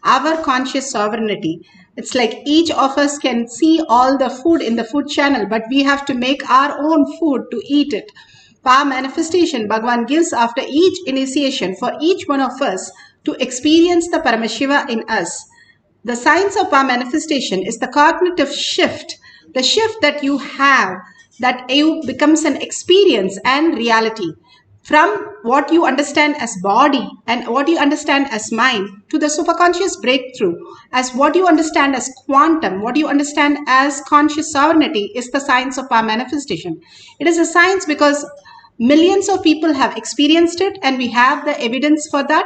our conscious sovereignty. It's like each of us can see all the food in the food channel, but we have to make our own food to eat it. Power manifestation Bhagavan gives after each initiation for each one of us to experience the Paramashiva in us. The science of power manifestation is the cognitive shift, the shift that you have, that you becomes an experience and reality. From what you understand as body and what you understand as mind to the superconscious breakthrough as what you understand as quantum, what you understand as conscious sovereignty is the science of power manifestation. It is a science because millions of people have experienced it and we have the evidence for that,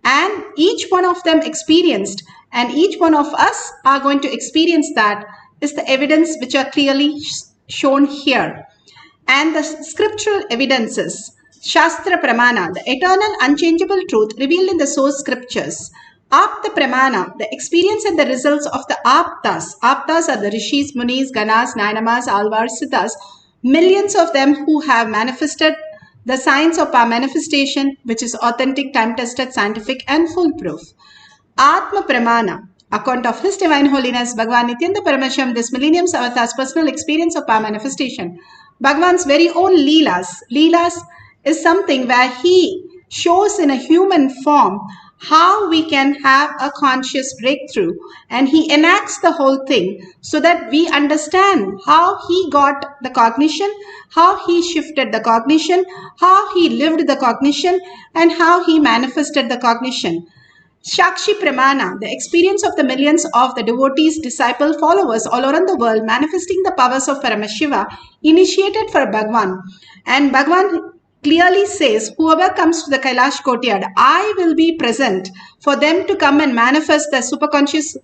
and each one of them experienced and each one of us are going to experience that is the evidence which are clearly shown here. And the scriptural evidences, Shastra Pramana, the eternal unchangeable truth revealed in the source scriptures. Apta Pramana, the experience and the results of the Aptas. Aptas are the Rishis, Munis, Ganas, Nainamas, Alvars, Siddhas. Millions of them who have manifested the science of power manifestation, which is authentic, time-tested, scientific and foolproof. Atma Pramana, account of His Divine Holiness Bhagavan Nithyananda Paramashivam, this millennium's avatar's personal experience of power manifestation. Bhagavan's very own Leelas. Leelas is something where he shows in a human form how we can have a conscious breakthrough, and he enacts the whole thing so that we understand how he got the cognition, how he shifted the cognition, how he lived the cognition, and how he manifested the cognition. Shakshi Pramana, the experience of the millions of the devotees, disciple, followers all around the world manifesting the powers of Paramashiva initiated for Bhagavan. And Bhagavan clearly says, whoever comes to the Kailash courtyard, I will be present for them to come and manifest the superconscious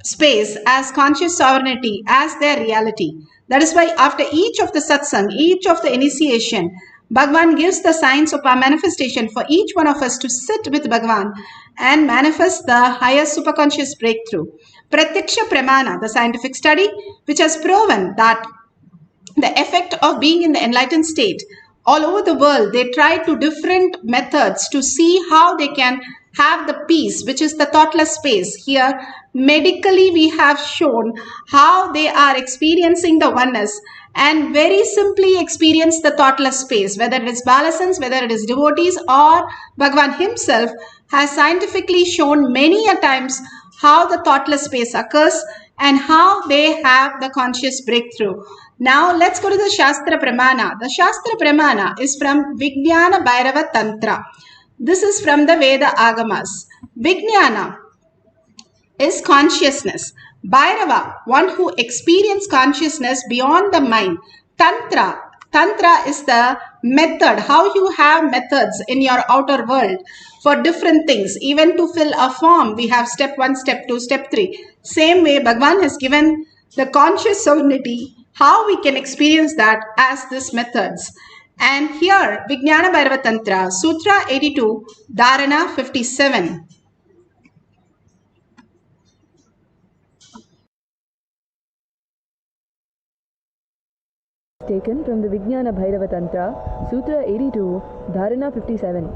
space as conscious sovereignty, as their reality. That is why after each of the satsang, each of the initiation, Bhagavan gives the science of our manifestation for each one of us to sit with Bhagavan and manifest the highest superconscious breakthrough. Pratyaksha Pramana, the scientific study which has proven that the effect of being in the enlightened state all over the world, they try to different methods to see how they can have the peace, which is the thoughtless space. Here, medically, we have shown how they are experiencing the oneness and very simply experience the thoughtless space, whether it is Balasans, whether it is devotees or Bhagavan himself has scientifically shown many a times how the thoughtless space occurs and how they have the conscious breakthrough. Now let's go to the Shastra Pramana. The Shastra Pramana is from Vijnana Bhairava Tantra. This is from the Veda Agamas. Vijnana is consciousness. Bhairava, one who experiences consciousness beyond the mind. Tantra, Tantra is the method, how you have methods in your outer world for different things. Even to fill a form, we have step 1, step 2, step 3. Same way, Bhagavan has given the conscious sovereignty, how we can experience that as these methods. And here, Vijnana Bhairava Tantra, Sutra 82, Dharana 57. Taken from the Vijnana Bhairava Tantra, Sutra 82, Dharana 57.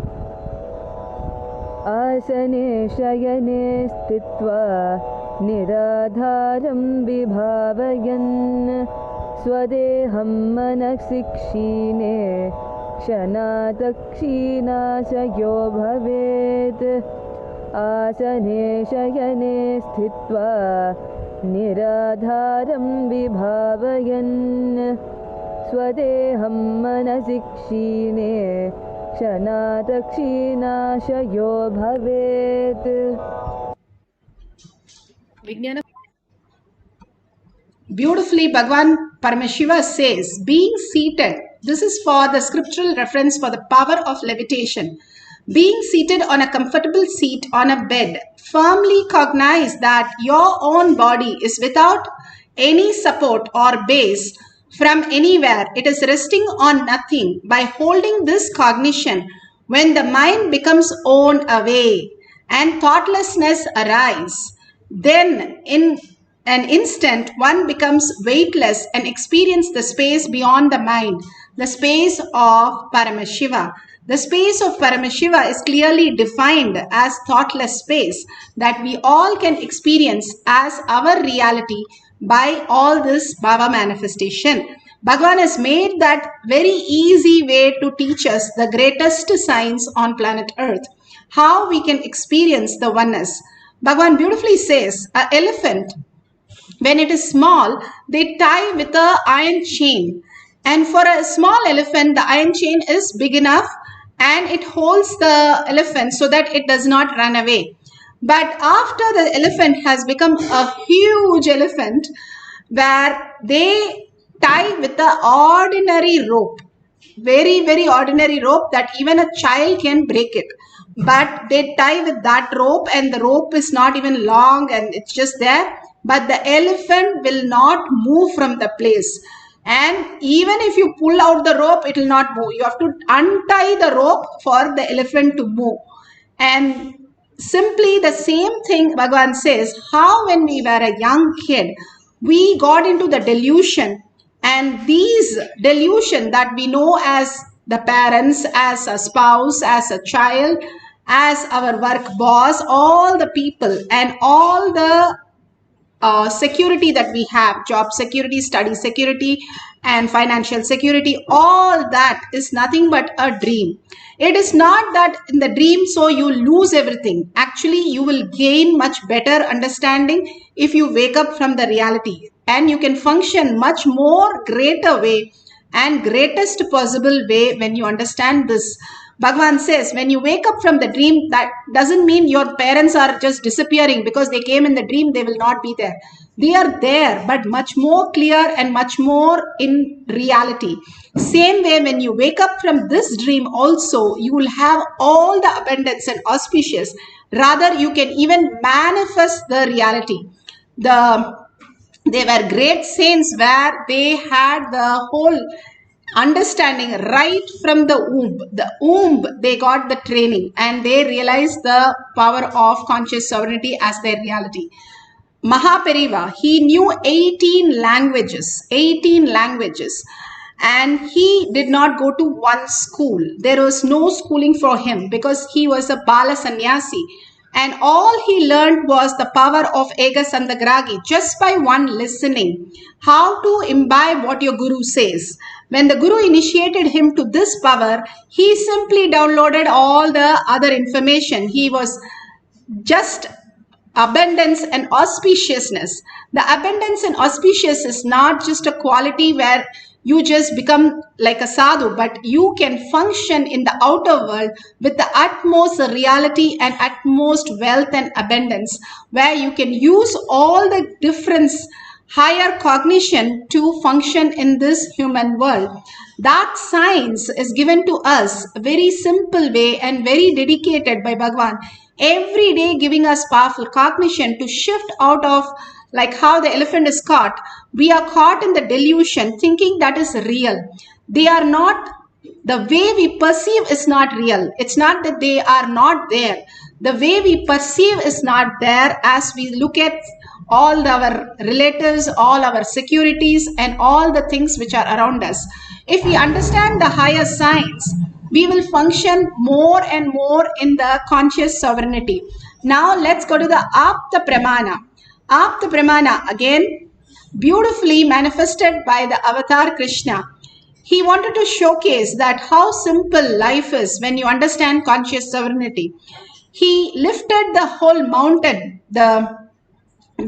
Asane shayane stitva niradharam vibhavayan swadeham manaksikshine kshanatakshinashayo bhavet. Asane shayane stitva niradharam vibhavayan Swadeham manasikshine kshanatakshinashayo bhavet. Beautifully, Bhagavan Paramashiva says, being seated, this is for the scriptural reference for the power of levitation. Being seated on a comfortable seat on a bed, firmly cognize that your own body is without any support or base from anywhere. It is resting on nothing. By holding this cognition, when the mind becomes worn away and thoughtlessness arise, then in an instant, one becomes weightless and experience the space beyond the mind, the space of Paramashiva. The space of Paramashiva is clearly defined as thoughtless space that we all can experience as our reality by all this Bhava manifestation. Bhagavan has made that very easy way to teach us the greatest science on planet Earth, how we can experience the oneness. Bhagavan beautifully says, an elephant, when it is small, they tie with a iron chain. And for a small elephant, the iron chain is big enough and it holds the elephant so that it does not run away. But after the elephant has become a huge elephant, where they tie with the ordinary rope, very, very ordinary rope that even a child can break it. But they tie with that rope and the rope is not even long and it's just there. But the elephant will not move from the place. And even if you pull out the rope, it will not move. You have to untie the rope for the elephant to move. And simply the same thing Bhagavan says, how when we were a young kid, we got into the delusion, and these delusion that we know as the parents, as a spouse, as a child, as our work boss, all the people and all the security that we have, job security, study security, and financial security, all that is nothing but a dream. It is not that in the dream, so you lose everything. Actually, you will gain much better understanding if you wake up from the reality, and you can function much more greater way and greatest possible way when you understand this. Bhagavan says, when you wake up from the dream, that doesn't mean your parents are just disappearing because they came in the dream, they will not be there. They are there, but much more clear and much more in reality. Same way, when you wake up from this dream also, you will have all the abundance and auspicious. Rather, you can even manifest the reality. They were great saints where they had the whole understanding right from the womb. The womb, they got the training and they realized the power of conscious sovereignty as their reality. Mahapariva, he knew 18 languages, and he did not go to one school. There was no schooling for him because he was a Bala Sannyasi. And all he learned was the power of Ega Sandagragi just by one listening. How to imbibe what your Guru says. When the Guru initiated him to this power, he simply downloaded all the other information. He was just abundance and auspiciousness. The abundance and auspicious is not just a quality where you just become like a sadhu, but you can function in the outer world with the utmost reality and utmost wealth and abundance, where you can use all the difference, higher cognition to function in this human world. That science is given to us a very simple way and very dedicated by Bhagavan, every day giving us powerful cognition to shift out of, like how the elephant is caught. We are caught in the delusion thinking that is real. They are not. The way we perceive is not real. It's not that they are not there. The way we perceive is not there as we look at all our relatives, all our securities, and all the things which are around us. If we understand the higher science, we will function more and more in the conscious sovereignty. Now let's go to the Apta Pramana. Apta Pramana, again, beautifully manifested by the avatar Krishna. He wanted to showcase that how simple life is when you understand conscious sovereignty. He lifted the whole mountain. The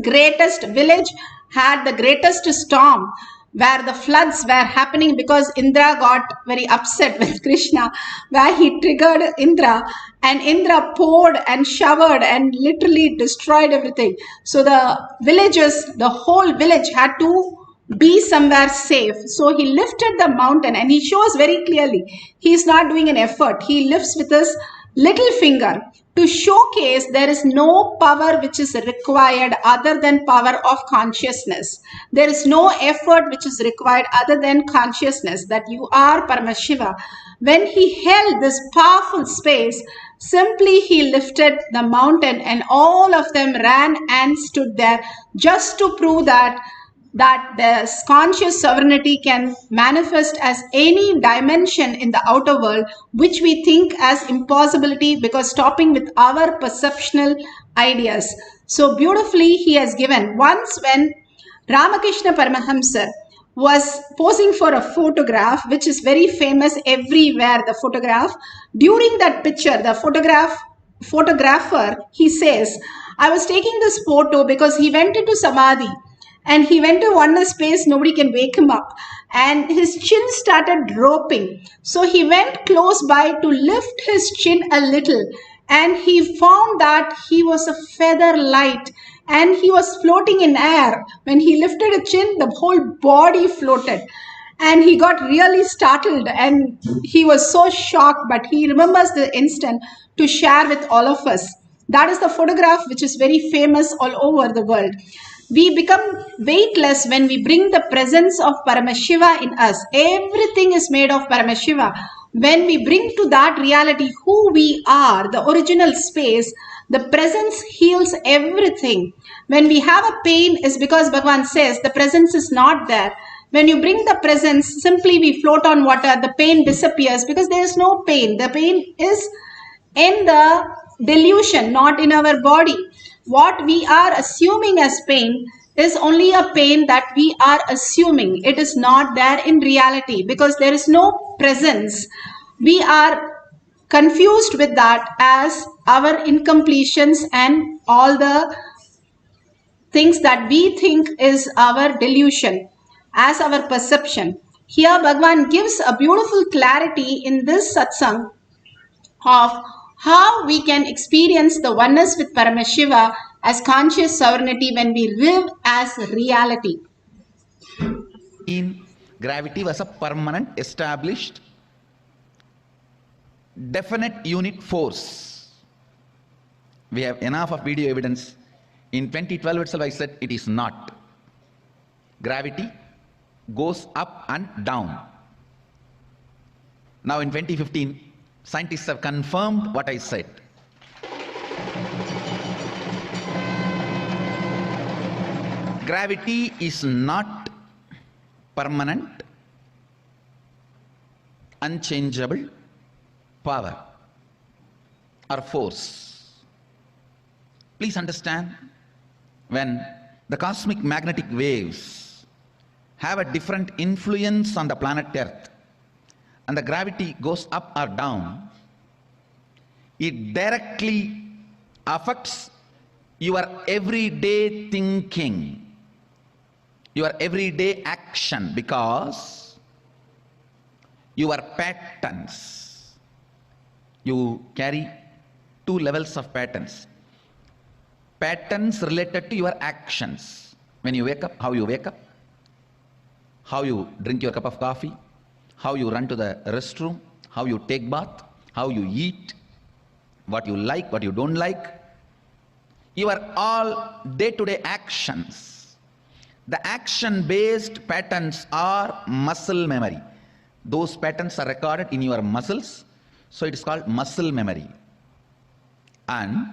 greatest village had the greatest storm where the floods were happening because Indra got very upset with Krishna, where he triggered Indra, and Indra poured and showered and literally destroyed everything. So the villagers, the whole village had to be somewhere safe. So he lifted the mountain, and he shows very clearly he is not doing an effort. He lifts with his little finger to showcase there is no power which is required other than power of consciousness. There is no effort which is required other than consciousness that you are Paramashiva. When he held this powerful space, Simply he lifted the mountain and all of them ran and stood there just to prove that the conscious sovereignty can manifest as any dimension in the outer world which we think as impossibility because stopping with our perceptional ideas. So beautifully he has given. Once when Ramakrishna Paramahamsa was posing for a photograph, which is very famous everywhere, the photograph. During that picture, the photographer, he says, I was taking this photo because he went into Samadhi and he went to oneness space, nobody can wake him up. And his chin started dropping. So he went close by to lift his chin a little and he found that he was a feather light and he was floating in air. When he lifted a chin, the whole body floated. And he got really startled and he was so shocked, but he remembers the instant to share with all of us. That is the photograph which is very famous all over the world. We become weightless when we bring the presence of Paramashiva in us. Everything is made of Paramashiva. When we bring to that reality who we are, the original space, the presence heals everything. When we have a pain is because Bhagavan says the presence is not there. When you bring the presence, simply we float on water, the pain disappears because there is no pain. The pain is in the delusion, not in our body. What we are assuming as pain is only a pain that we are assuming. It is not there in reality because there is no presence. We are confused with that as our incompletions and all the things that we think is our delusion as our perception. Here Bhagavan gives a beautiful clarity in this satsang of how we can experience the oneness with Paramashiva as conscious sovereignty when we live as reality. In gravity was a permanent, established, definite unit force. We have enough of video evidence. In 2012 itself I said it is not. Gravity goes up and down. Now in 2015, scientists have confirmed what I said. Gravity is not permanent, unchangeable power or force. Please understand, when the cosmic magnetic waves have a different influence on the planet Earth and the gravity goes up or down, it directly affects your everyday thinking, your everyday action, because your patterns, you carry two levels of patterns. Patterns related to your actions. When you wake up, how you wake up, how you drink your cup of coffee, how you run to the restroom, how you take bath, how you eat, what you like, what you don't like. Your all day-to-day actions. The action-based patterns are muscle memory. Those patterns are recorded in your muscles, so it is called muscle memory. And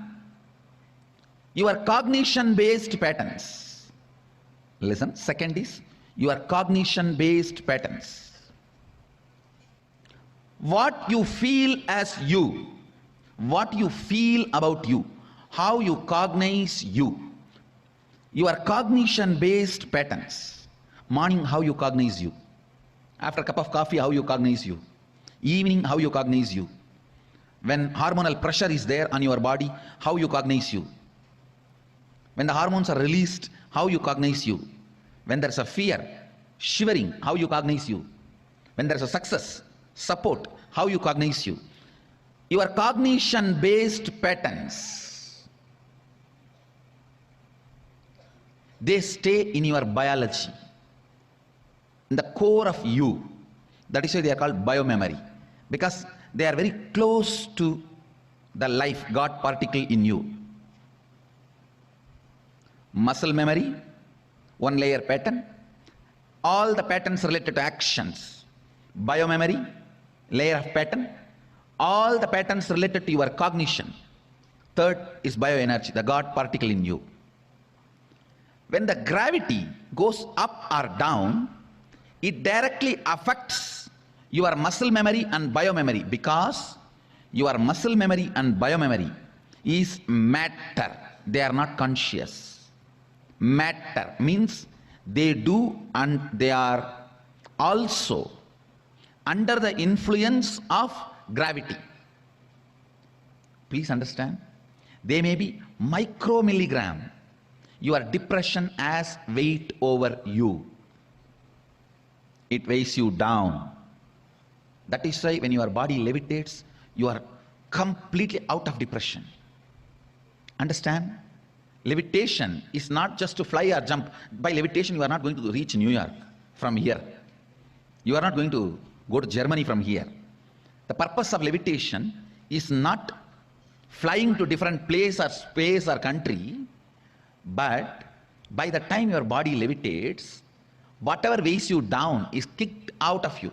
your cognition-based patterns. Listen, second is your cognition-based patterns. What you feel as you, what you feel about you, how you cognize you. Your cognition-based patterns. Morning, how you cognize you. After a cup of coffee, how you cognize you. Evening, how you cognize you. When hormonal pressure is there on your body, how you cognize you. When the hormones are released, how you cognize you. When there's a fear, shivering, how you cognize you. When there's a success, support, how you cognize you. Your cognition-based patterns, they stay in your biology, in the core of you. That is why they are called biomemory, because they are very close to the life, God particle in you. Muscle memory, one layer pattern, all the patterns related to actions. Biomemory, layer of pattern, all the patterns related to your cognition. Third is bioenergy, the God particle in you. When the gravity goes up or down, it directly affects your muscle memory and biomemory, because your muscle memory and biomemory is matter. They are not conscious. Matter means they do, and they are also under the influence of gravity. Please understand. They may be micromilligram. Your depression has weight over you. It weighs you down. That is why when your body levitates, you are completely out of depression. Understand? Levitation is not just to fly or jump. By levitation, you are not going to reach New York from here. You are not going to go to Germany from here. The purpose of levitation is not flying to different place or space or country, but by the time your body levitates, whatever weighs you down is kicked out of you.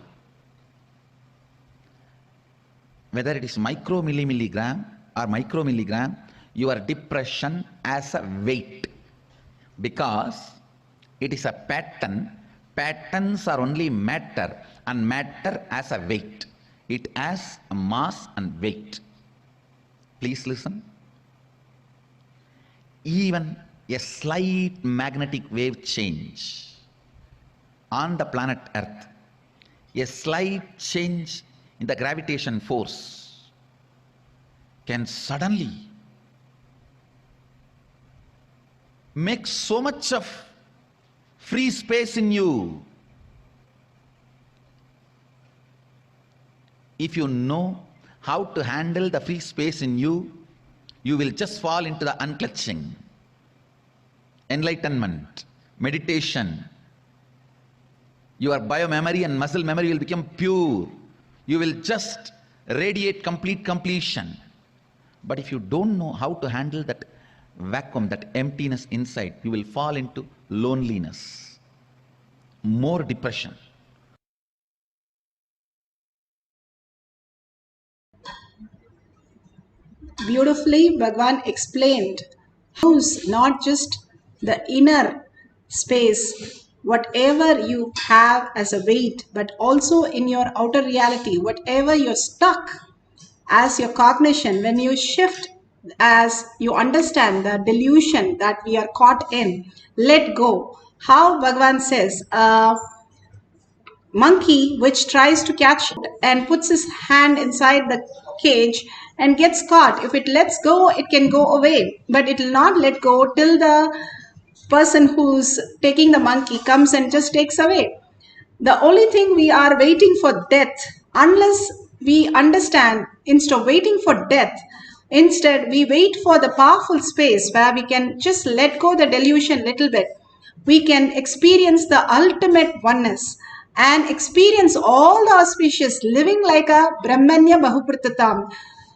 Whether it is micromilligram or micromilligram, your depression as a weight, because it is a pattern. Patterns are only matter, and matter as a weight. It has a mass and weight. Please listen. Even a slight magnetic wave change on the planet Earth, a slight change in the gravitation force, can suddenly make so much of free space in you. If you know how to handle the free space in you, you will just fall into the unclutching. Enlightenment, meditation, your biomemory and muscle memory will become pure. You will just radiate complete completion. But if you don't know how to handle that vacuum, that emptiness inside, you will fall into loneliness, more depression. Beautifully, Bhagwan explained how not just the inner space, whatever you have as a weight, but also in your outer reality, whatever you're stuck as your cognition, when you shift, as you understand the delusion that we are caught in, let go. How Bhagwan says, monkey which tries to catch it and puts his hand inside the cage and gets caught. If it lets go, it can go away, but it will not let go till the person who's taking the monkey comes and just takes away. The only thing we are waiting for death, unless we understand, instead of waiting for death, instead we wait for the powerful space where we can just let go the delusion little bit. We can experience the ultimate oneness and experience all the auspicious living like a Brahmanya Bahupritatam,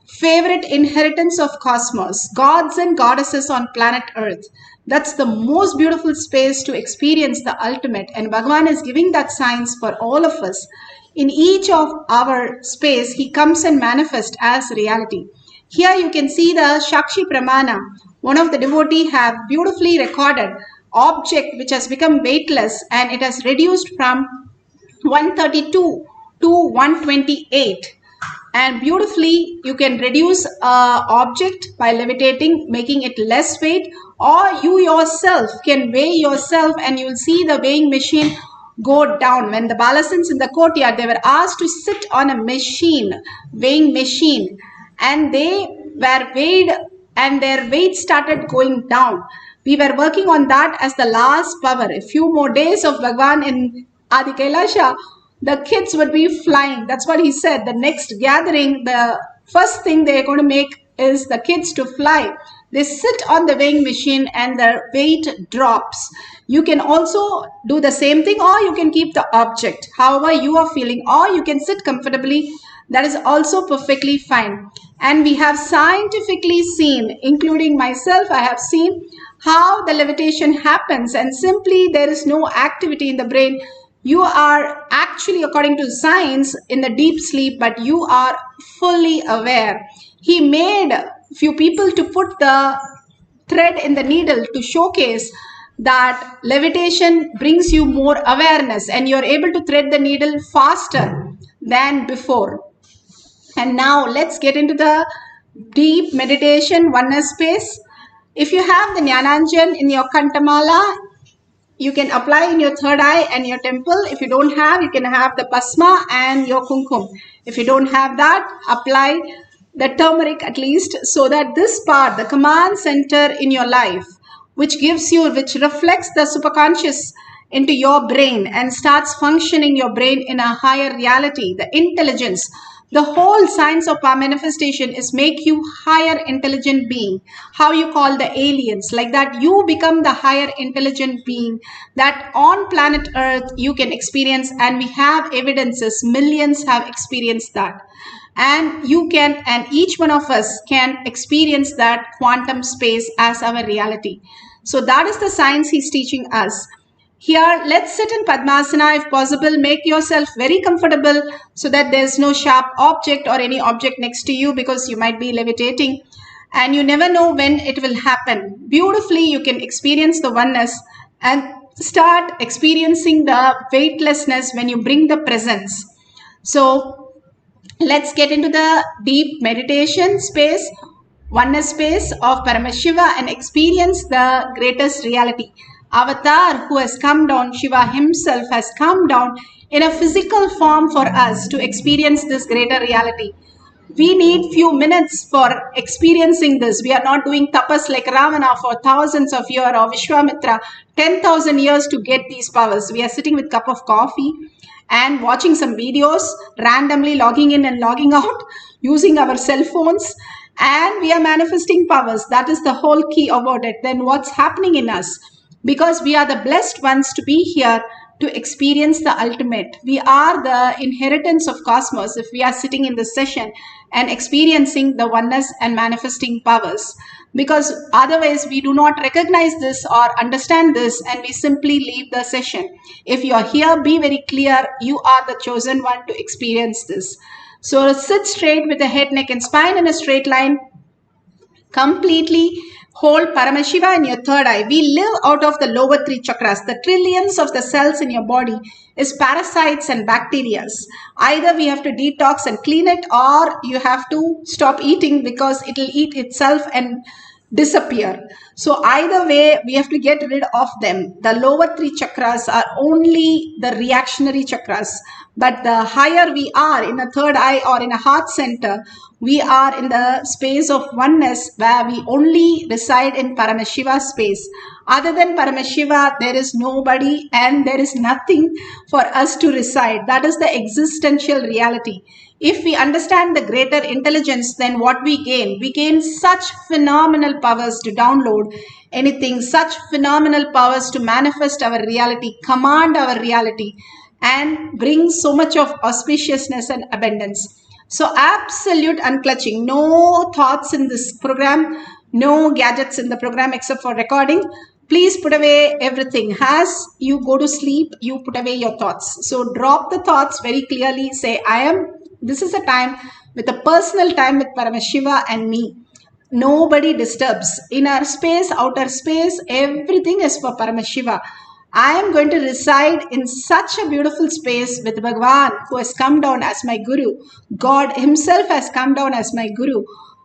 favorite inheritance of cosmos, gods and goddesses on planet Earth. That's the most beautiful space to experience the ultimate, and Bhagavan is giving that science for all of us. In each of our space, he comes and manifests as reality. Here you can see the Shakshi Pramana. One of the devotee have beautifully recorded object which has become weightless, and it has reduced from 132 to 128. And beautifully you can reduce a object by levitating, making it less weight, or you yourself can weigh yourself and you will see the weighing machine go down. When the Balasins in the courtyard, they were asked to sit on a machine, weighing machine, and they were weighed and their weight started going down. We were working on that as the last power. A few more days of Bhagwan in Adi Kailasha, the kids would be flying. That's what he said. The next gathering, the first thing they're going to make is the kids to fly. They sit on the weighing machine and the weight drops. You can also do the same thing, or you can keep the object however you are feeling, or you can sit comfortably. That is also perfectly fine. And we have scientifically seen, including myself, I have seen how the levitation happens, and simply there is no activity in the brain. You are actually, according to science, in the deep sleep, but you are fully aware. He made few people to put the thread in the needle to showcase that levitation brings you more awareness and you're able to thread the needle faster than before. And now let's get into the deep meditation oneness space. If you have the Jnananjan in your Kantamala, you can apply in your third eye and your temple. If you don't have, you can have the Pasma and your Kumkum. If you don't have that, apply the turmeric at least, so that this part, the command center in your life, which gives you, which reflects the superconscious into your brain and starts functioning your brain in a higher reality, the intelligence. The whole science of our manifestation is make you higher intelligent being. How you call the aliens, like that you become the higher intelligent being that on planet Earth you can experience, and we have evidences, millions have experienced that. And you can, and each one of us can experience that quantum space as our reality. So that is the science he's teaching us. Here, let's sit in Padmasana if possible. Make yourself very comfortable so that there's no sharp object or any object next to you, because you might be levitating and you never know when it will happen. Beautifully, you can experience the oneness and start experiencing the weightlessness when you bring the presence. So let's get into the deep meditation space, oneness space of Paramashiva, and experience the greatest reality. Avatar who has come down, Shiva himself has come down in a physical form for us to experience this greater reality. We need few minutes for experiencing this. We are not doing tapas like Ravana for thousands of years, or Vishwamitra 10,000 years to get these powers. We are sitting with a cup of coffee and watching some videos, randomly logging in and logging out, using our cell phones, and we are manifesting powers. That is the whole key about it. Then what's happening in us? Because we are the blessed ones to be here to experience the ultimate. We are the inheritance of cosmos if we are sitting in this session and experiencing the oneness and manifesting powers. Because otherwise we do not recognize this or understand this, and we simply leave the session. If you are here, be very clear, you are the chosen one to experience this. So sit straight with the head, neck and spine in a straight line. Completely hold Paramashiva in your third eye. We live out of the lower three chakras. The trillions of the cells in your body is parasites and bacteria. Either we have to detox and clean it, or you have to stop eating because it will eat itself and disappear. So either way, we have to get rid of them. The lower three chakras are only the reactionary chakras. But the higher we are in a third eye or in a heart center, we are in the space of oneness where we only reside in Paramashiva space. Other than Paramashiva, there is nobody and there is nothing for us to reside. That is the existential reality. If we understand the greater intelligence, then what we gain? We gain such phenomenal powers to download anything, such phenomenal powers to manifest our reality, command our reality, and bring so much of auspiciousness and abundance. So absolute unclutching, no thoughts in this program, no gadgets in the program except for recording. Please put away everything. As you go to sleep, you put away your thoughts. So drop the thoughts very clearly. Say, this is a time with a personal time with Paramashiva and me. Nobody disturbs. Inner space, outer space, everything is for Paramashiva. I am going to reside in such a beautiful space with Bhagwan, who has come down as my Guru. God himself has come down as my Guru.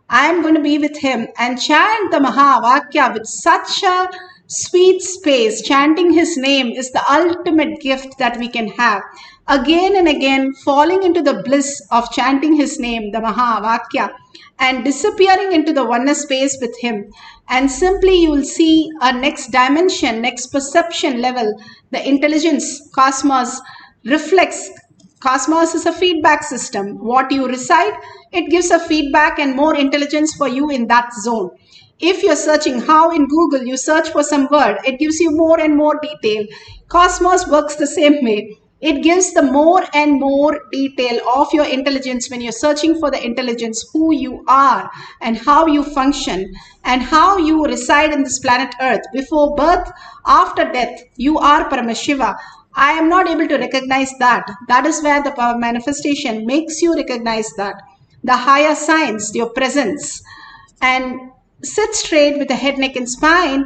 I am going to be with him and chant the Mahavakya with such a sweet space. Chanting his name is the ultimate gift that we can have. Again and again, falling into the bliss of chanting his name, the Mahavakya, and disappearing into the oneness space with him. And simply you will see a next dimension, next perception level. The intelligence, cosmos reflects. Cosmos is a feedback system. What you recite, it gives a feedback and more intelligence for you in that zone. If you're searching, how in Google you search for some word, it gives you more and more detail. Cosmos works the same way. It gives the more and more detail of your intelligence when you're searching for the intelligence, who you are and how you function and how you reside in this planet Earth. Before birth, after death, you are Paramashiva. I am not able to recognize that. That is where the power manifestation makes you recognize that. The higher science, your presence. And sit straight with the head, neck and spine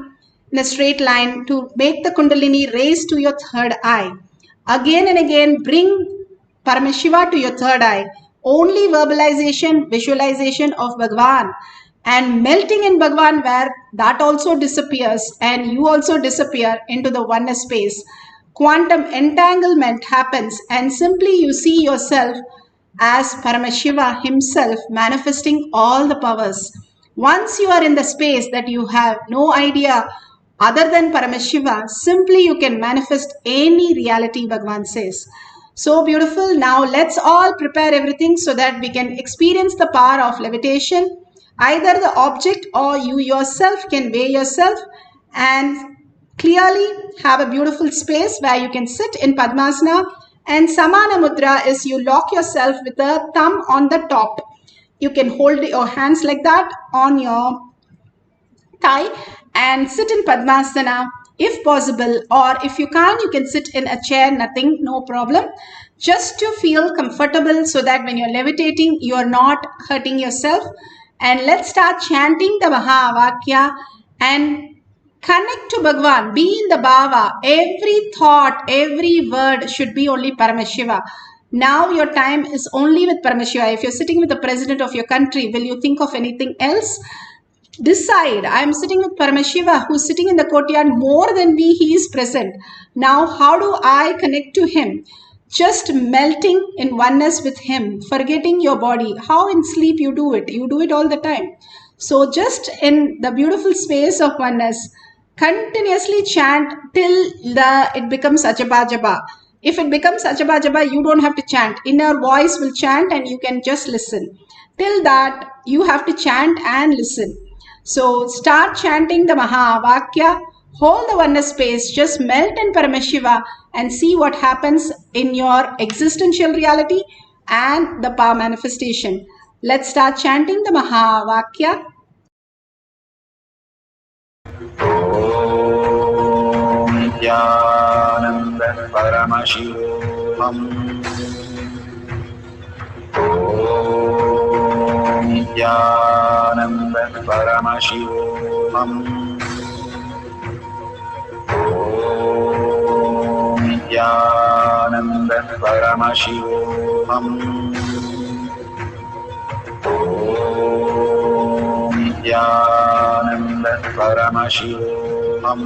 in a straight line to make the Kundalini raise to your third eye. Again and again, bring Paramashiva to your third eye. Only verbalization, visualization of Bhagwan and melting in Bhagwan where that also disappears and you also disappear into the oneness space. Quantum entanglement happens and simply you see yourself as Paramashiva himself manifesting all the powers. Once you are in the space that you have no idea other than Paramashiva, simply you can manifest any reality, Bhagwan says. So beautiful. Now let's all prepare everything so that we can experience the power of levitation. Either the object or you yourself can weigh yourself and clearly have a beautiful space where you can sit in Padmasana. And Samana Mudra is you lock yourself with the thumb on the top. You can hold your hands like that on your thigh and sit in Padmasana if possible, or if you can't, you can sit in a chair, nothing, no problem. Just to feel comfortable so that when you're levitating, you're not hurting yourself. And let's start chanting the Mahavakya and connect to Bhagwan, be in the bhava. Every thought, every word should be only Paramashiva. Now your time is only with Paramashiva. If you're sitting with the president of your country, will you think of anything else? Decide, I am sitting with Paramashiva who's sitting in the courtyard more than me, he is present. Now how do I connect to him? Just melting in oneness with him, forgetting your body. How in sleep you do it all the time. So just in the beautiful space of oneness, continuously chant till it becomes Ajaba Jaba. If it becomes Ajaba Jaba, you don't have to chant. Inner voice will chant and you can just listen. Till that, you have to chant and listen. So start chanting the Mahavakya, hold the oneness space, just melt in Paramashiva and see what happens in your existential reality and the power manifestation. Let's start chanting the Mahavakya. Nithyananda Paramashivoham. Nithyananda Paramashivoham. Nithyananda Paramashivoham. Nithyananda Paramashivoham.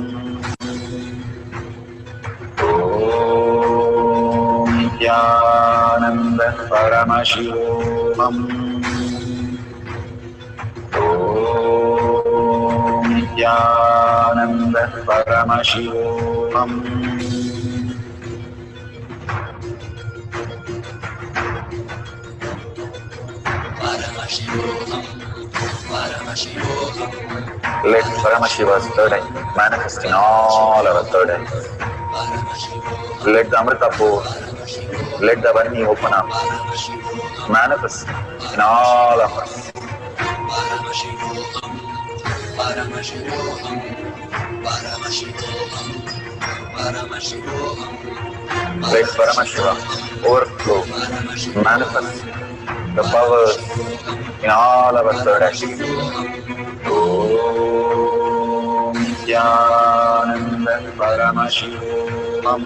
Nithyananda Paramashivoham. Nithyananda Paramashivoham. Let Paramashiva's third eye manifest in all our third eyes. Let the Amrita pour, let the Varni open up, manifest in all of us. Let Paramashiva overflow, manifest the powers in all our third eyes. Om Nithyananda Paramashivoham.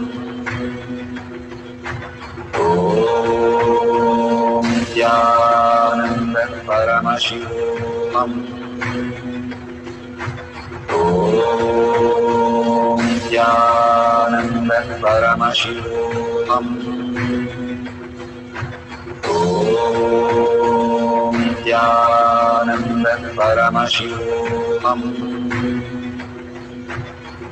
Om Nithyananda Paramashivoham. Om Nithyananda Paramashivoham. Om Nithyananda Paramashivoham.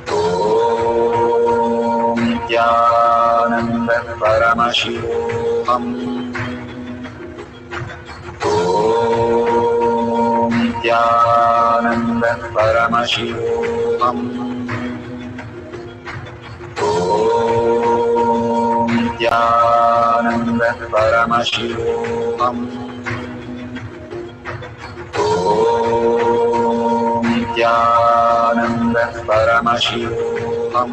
Om Nithyananda Paramashivoham. Om Nithyananda Paramashivoham. Om Nithyananda Paramashivoham. Om Nithyananda Paramashivoham.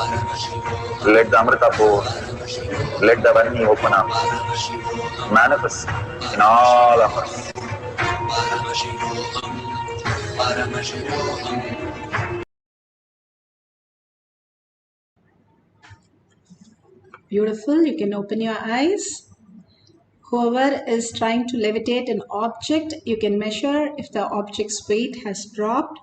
Let the Amrita pour. Let the Vani open up. Manifest in all of us. Beautiful. You can open your eyes. Whoever is trying to levitate an object, you can measure if the object's weight has dropped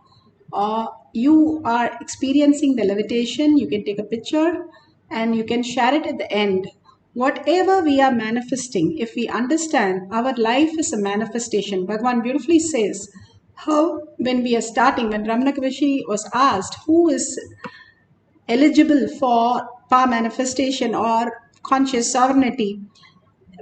or you are experiencing the levitation. You can take a picture and you can share it at the end. Whatever we are manifesting, if we understand our life is a manifestation, Bhagavan beautifully says how when we are starting, when Ramana Kavishi was asked who is eligible for power manifestation or conscious sovereignty,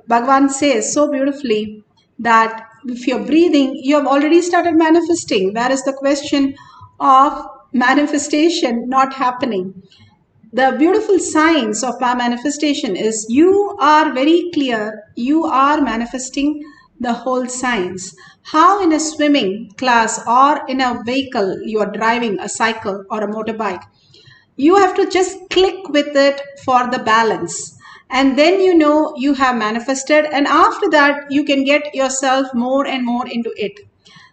Bhagavan says so beautifully that if you're breathing, you have already started manifesting. Where is the question of manifestation not happening? The beautiful science of power manifestation is you are very clear, you are manifesting the whole science. How in a swimming class or in a vehicle you are driving a cycle or a motorbike, you have to just click with it for the balance, and then you know you have manifested, and after that you can get yourself more and more into it.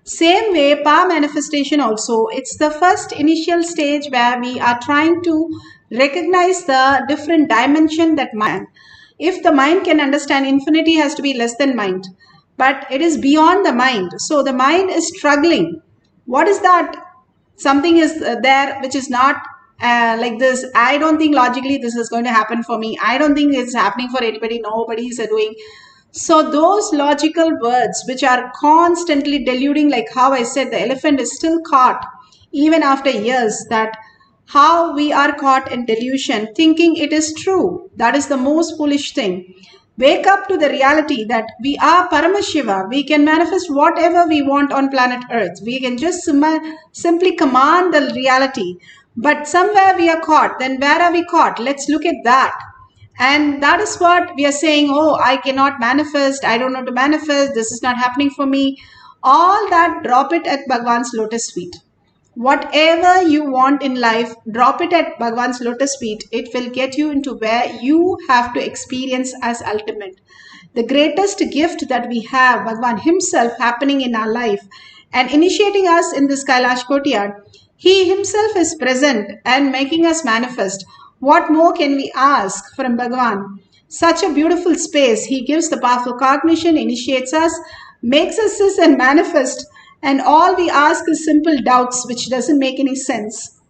Same way, power manifestation also, it's the first initial stage where we are trying to recognize the different dimension that mind. If the mind can understand, infinity has to be less than mind, but it is beyond the mind, so the mind is struggling. What is that? Something is there which is not like this. I don't think logically this is going to happen for me. I don't think it's happening for anybody. Nobody is doing. So those logical words which are constantly deluding, like how I said, the elephant is still caught even after years, that how we are caught in delusion thinking it is true. That is the most foolish thing. Wake up to the reality that we are Paramashiva. We can manifest whatever we want on planet Earth. We can just simply command the reality. But somewhere we are caught. Then where are we caught? Let's look at that. And that is what we are saying. Oh, I cannot manifest. I don't know to manifest. This is not happening for me. All that, drop it at Bhagavan's lotus feet. Whatever you want in life, drop it at Bhagavan's lotus feet. It will get you into where you have to experience as ultimate. The greatest gift that we have, Bhagavan himself happening in our life and initiating us in this Kailash courtyard. He himself is present and making us manifest. What more can we ask from Bhagavan? Such a beautiful space. He gives the powerful cognition, initiates us, makes us this and manifest. And all we ask is simple doubts, which doesn't make any sense.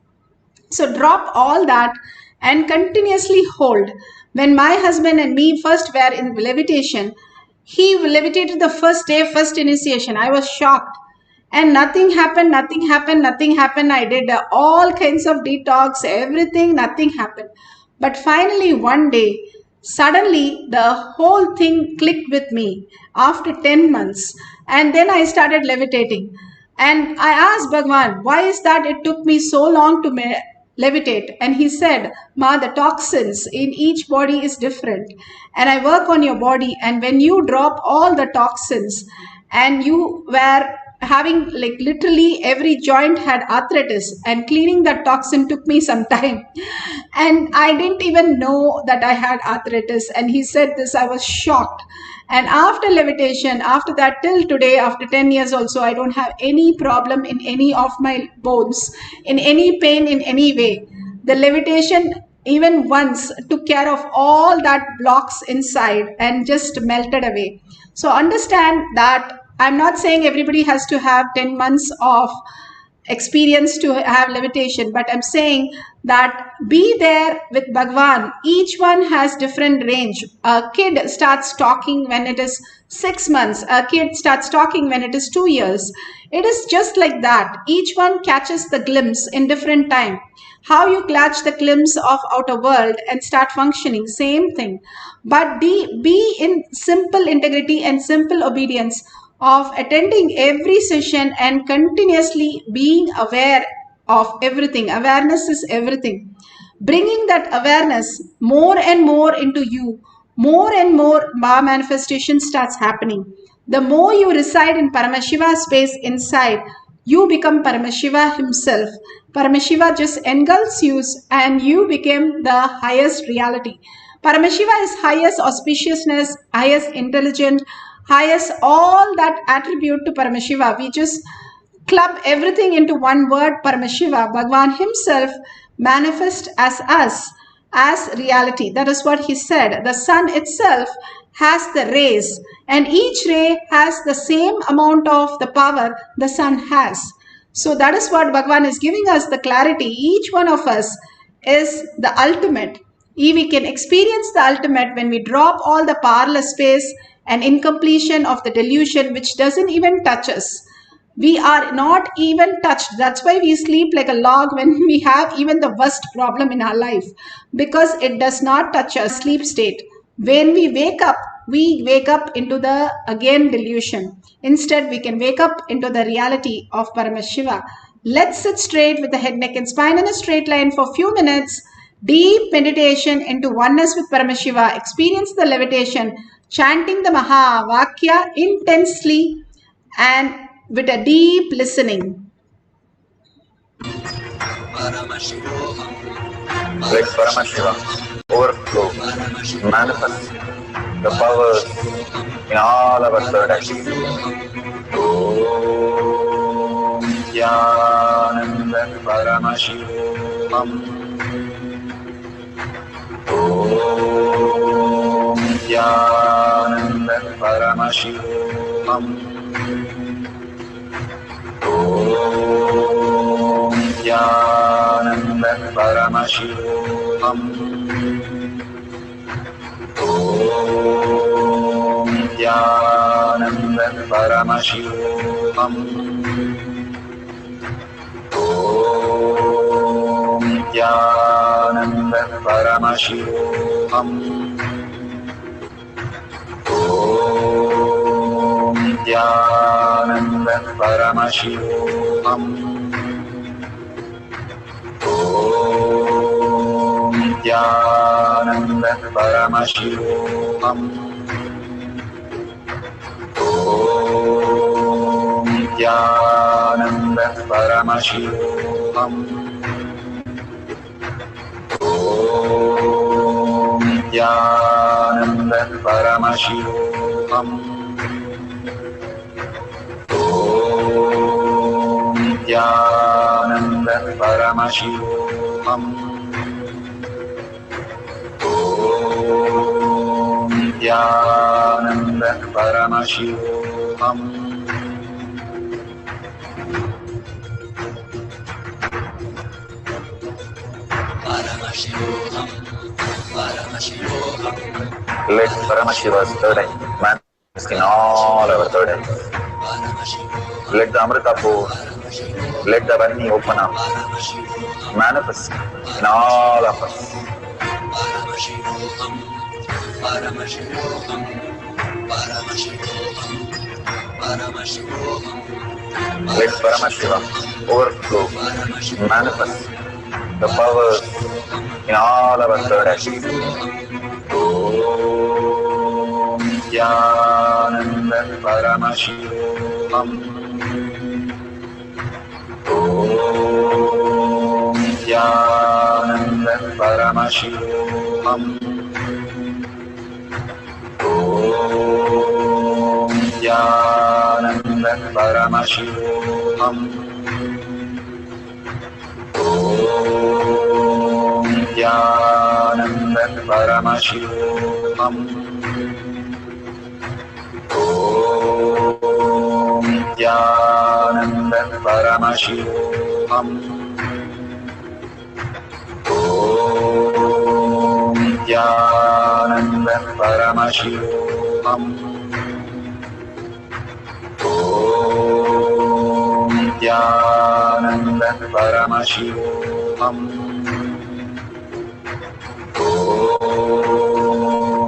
So drop all that and continuously hold. When my husband and me first were in levitation, he levitated the first day, first initiation. I was shocked. And nothing happened. I did all kinds of detox, everything, nothing happened. But finally, one day, suddenly the whole thing clicked with me after 10 months. And then I started levitating. And I asked Bhagavan, why is that it took me so long to levitate? And he said, Ma, the toxins in each body is different. And I work on your body. And when you drop all the toxins and you were having, like, literally every joint had arthritis, and cleaning that toxin took me some time. And I didn't even know that I had arthritis. And he said this, I was shocked. And after levitation, after that till today, after 10 years also, I don't have any problem in any of my bones, in any pain, in any way. The levitation even once took care of all that blocks inside and just melted away. So understand that I'm not saying everybody has to have 10 months of experience to have levitation, but I'm saying that be there with Bhagavan. Each one has different range. A kid starts talking when it is 6 months. A kid starts talking when it is 2 years. It is just like that. Each one catches the glimpse in different time. How you catch the glimpse of outer world and start functioning, same thing. But be in simple integrity and simple obedience of attending every session and continuously being aware of everything. Awareness is everything. Bringing that awareness more and more into you, more and more manifestation starts happening. The more you reside in Paramashiva space inside, you become Paramashiva himself. Paramashiva just engulfs you and you became the highest reality. Paramashiva is highest auspiciousness, highest intelligent, highest all that attribute to Paramashiva. We just club everything into one word, Paramashiva. Bhagavan himself manifests as us, as reality. That is what he said. The sun itself has the rays, and each ray has the same amount of the power the sun has. So that is what Bhagavan is giving us the clarity. Each one of us is the ultimate. We can experience the ultimate when we drop all the powerless space and incompletion of the delusion which doesn't even touch us. We are not even touched. That's why we sleep like a log when we have even the worst problem in our life, because it does not touch our sleep state. When we wake up into the again delusion. Instead, we can wake up into the reality of Paramashiva. Let's sit straight with the head, neck and spine in a straight line for a few minutes. Deep meditation into oneness with Paramashiva. Experience the levitation, chanting the Mahavakya intensely and with a deep listening. Let Paramashiva overflow, manifest the powers in all our third eye. Om Nithyananda Paramashivam. Om Nithyananda Paramashivam. Om Nithyananda Paramashivam. Om Nithyananda Paramashivam. Om Nithyananda Paramashivam. Om Nithyananda Paramashivam. Om Nithyananda Paramashivoham. Om Nithyananda Paramashivoham. Om Nithyananda Paramashivoham. Om Nithyananda Paramashivoham. Om Nithyananda Paramashivoham. Paramashivoham, Paramashivoham. Let Paramashiva's third eye manifest in all our third eyes. Let the Amrita pour, let the Varni open up, manifest in all of us. Paramashivoham, Paramashivoham, Paramashivoham, Paramashivoham. Let Paramashiva overflow, manifest the powers in all our third eyes. Om Nithyananda Paramashivoham. Om Nithyananda Paramashivoham. Om Nithyananda Paramashivoham. Om Nithyananda Paramashivoham. Om Nithyananda Paramashivoham. Om Nithyananda Paramashivoham. Om Nithyananda Paramashivoham. Om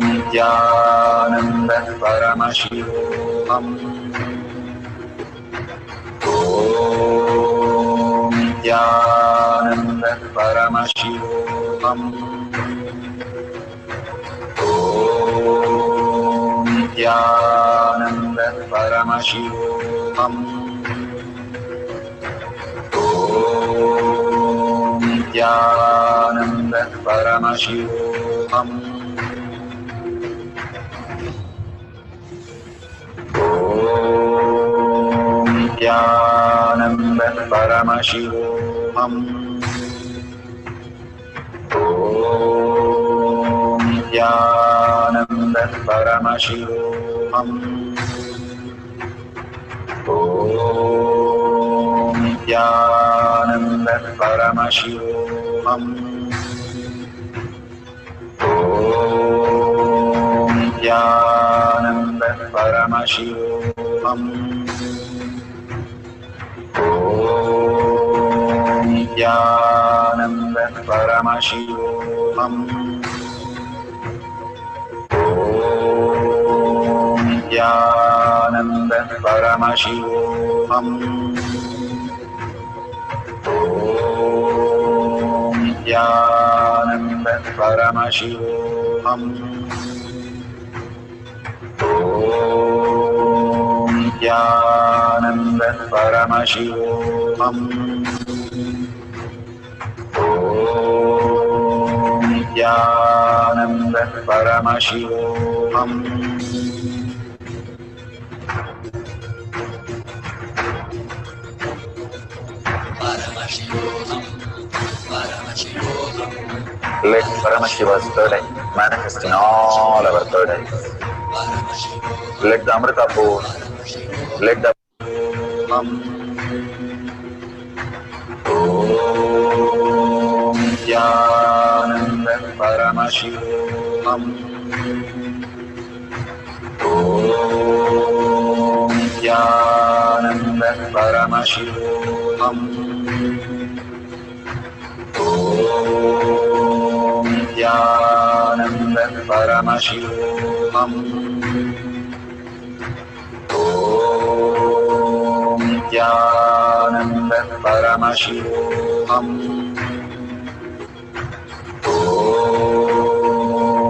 Nithyananda Paramashivoham. Om Nithyananda Paramashivoham. Om Nithyananda Paramashivoham. Nithyananda Paramashivoham. Om Nithyananda Paramashivoham. Om Nithyananda Paramashivoham. Om Nithyananda Paramashivoham. Om Nithyananda Paramashivoham. Om Nithyananda Paramashivoham. Om Nithyananda Paramashivoham. Om Nithyananda Paramashivoham. Om Nithyananda Paramashivoham. Om Nithyananda Paramashivoham. Paramashivoham. Paramashivoham. Let Paramashiva's third eye manifest in all our third eyes. Paramashivoham. Let the Amrita pour, let the Om Nithyananda Paramashivoham. Om Nithyananda Paramashivoham. Om Nithyananda Paramashivoham. Om Nithyananda Paramashivoham. Om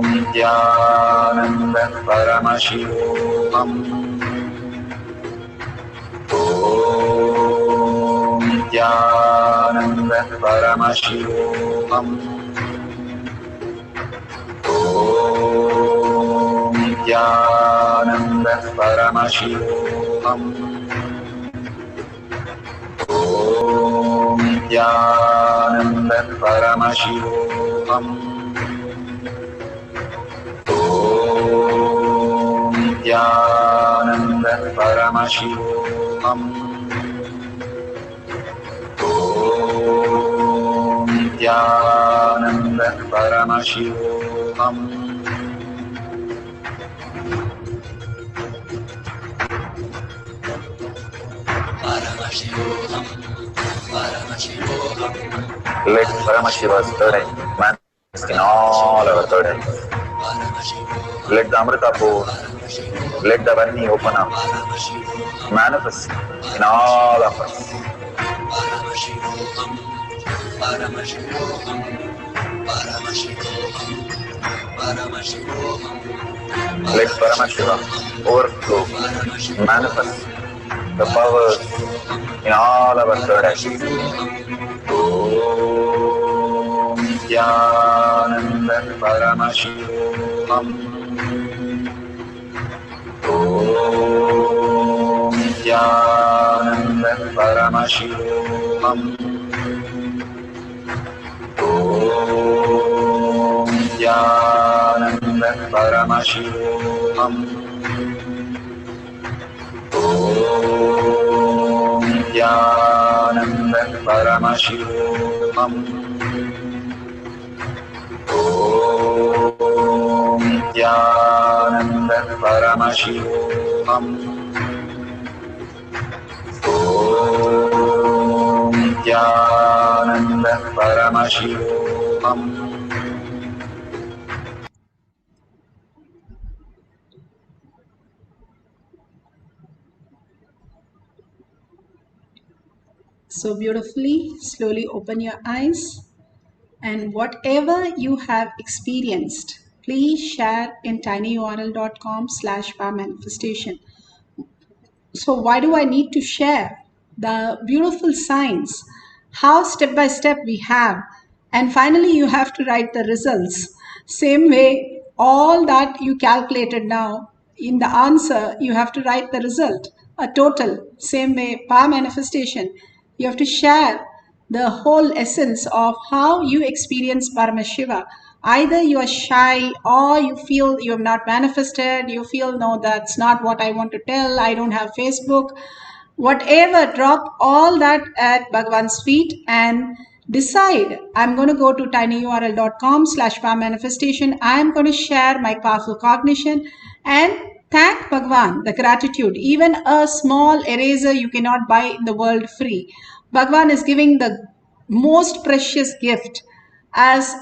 Nithyananda Paramashivoham. Om Nithyananda Paramashivoham. Om Nithyananda Paramashivoham. Om Nithyananda Paramashivoham. Om Nithyananda Paramashivoham. Om Nithyananda Paramashivoham. Paramashivoham. Paramashivoham. Let Paramashiva's third eye manifest in all our third eyes. Paramashivoham. Let the Amrita pour, let the Varni open up, Paramashivoham. manifest in all of us. Paramashivoham. Paramashivoham. Paramashivoham. Paramashivoham. Let Paramashiva overflow, manifest the powers in all our third eyes. Om Nithyananda Paramashivoham. Om Nithyananda Paramashivoham. Om Nithyananda Paramashivoham. Om Nithyananda Paramashivoham. Om Nithyananda Paramashivoham. Om Nithyananda Paramashivoham. So beautifully, slowly open your eyes, and whatever you have experienced, please share in tinyurl.com/powermanifestation. So why do I need to share the beautiful signs? How step by step we have And finally, you have to write the results. Same way, all that you calculated now, in the answer, you have to write the result, a total. Same way, power manifestation. You have to share the whole essence of how you experience Paramashiva. Either you are shy or you feel you have not manifested, you feel, no, that's not what I want to tell, I don't have Facebook. Whatever, drop all that at Bhagavan's feet and decide, I'm going to go to tinyurl.com/power manifestation. I'm going to share my powerful cognition and thank Bhagavan, the gratitude. Even a small eraser you cannot buy in the world free. Bhagavan is giving the most precious gift as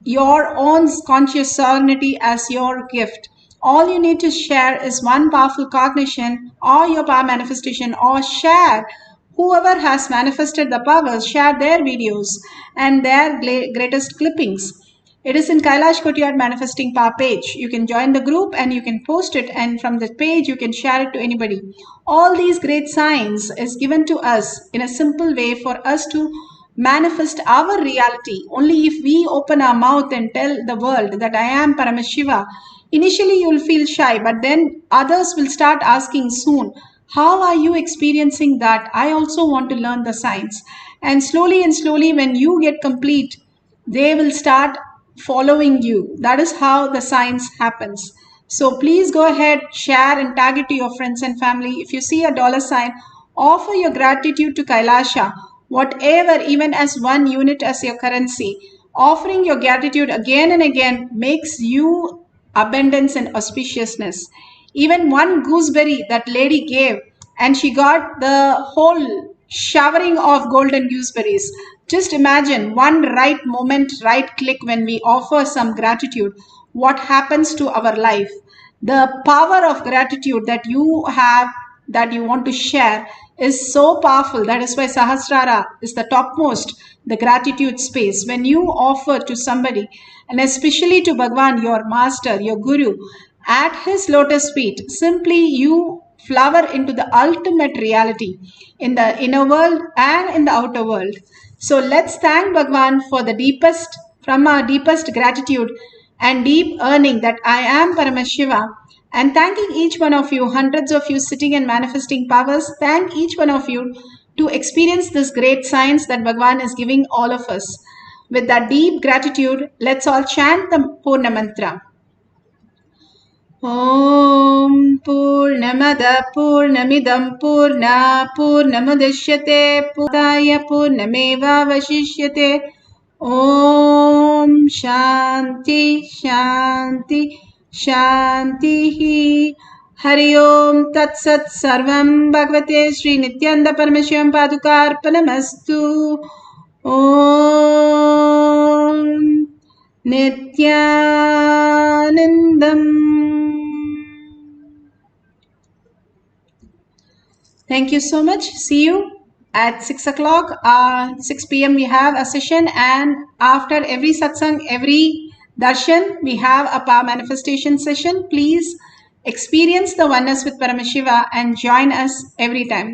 your own conscious sovereignty as your gift. All you need to share is one powerful cognition or your power manifestation, or share whoever has manifested the powers, share their videos and their greatest clippings. It is in Kailash Kotiyar Manifesting Power page. You can join the group and you can post it, and from the page you can share it to anybody. All these great signs is given to us in a simple way for us to manifest our reality. Only if we open our mouth and tell the world that I am Paramashiva. Initially you will feel shy, but then others will start asking soon, how are you experiencing that? I also want to learn the science. And slowly when you get complete, they will start following you. That is how the science happens. So please go ahead, share and tag it to your friends and family. If you see a $sign, offer your gratitude to Kailasha, whatever, even as 1 unit as your currency. Offering your gratitude again and again makes you abundance and auspiciousness. Even one gooseberry that lady gave, and she got the whole showering of golden gooseberries. Just imagine one right moment, right click when we offer some gratitude, what happens to our life. The power of gratitude that you have, that you want to share, is so powerful. That is why Sahasrara is the topmost, the gratitude space. When you offer to somebody, and especially to Bhagavan, your master, your guru, at his lotus feet, simply you flower into the ultimate reality in the inner world and in the outer world. So let's thank Bhagavan for the deepest, from our deepest gratitude and deep earning that I am Paramashiva, and thanking each one of you, hundreds of you sitting and manifesting powers, thank each one of you to experience this great science that Bhagavan is giving all of us. With that deep gratitude, let's all chant the Purna Mantra. Om Purnamada Purnamidam Purna Purnamudashyate Purnaya Purnameva Vashishyate. Om Shanti Shanti Shanti. Hari Om Tat Sat Sarvam Bhagavate Shri Nithyananda Paramashivam Padukarpanamastu. Om Nithyanandam. Thank you so much. See you at 6 o'clock, 6 p.m. we have a session, and after every satsang, every darshan, we have a power manifestation session. Please experience the oneness with Paramashiva and join us every time.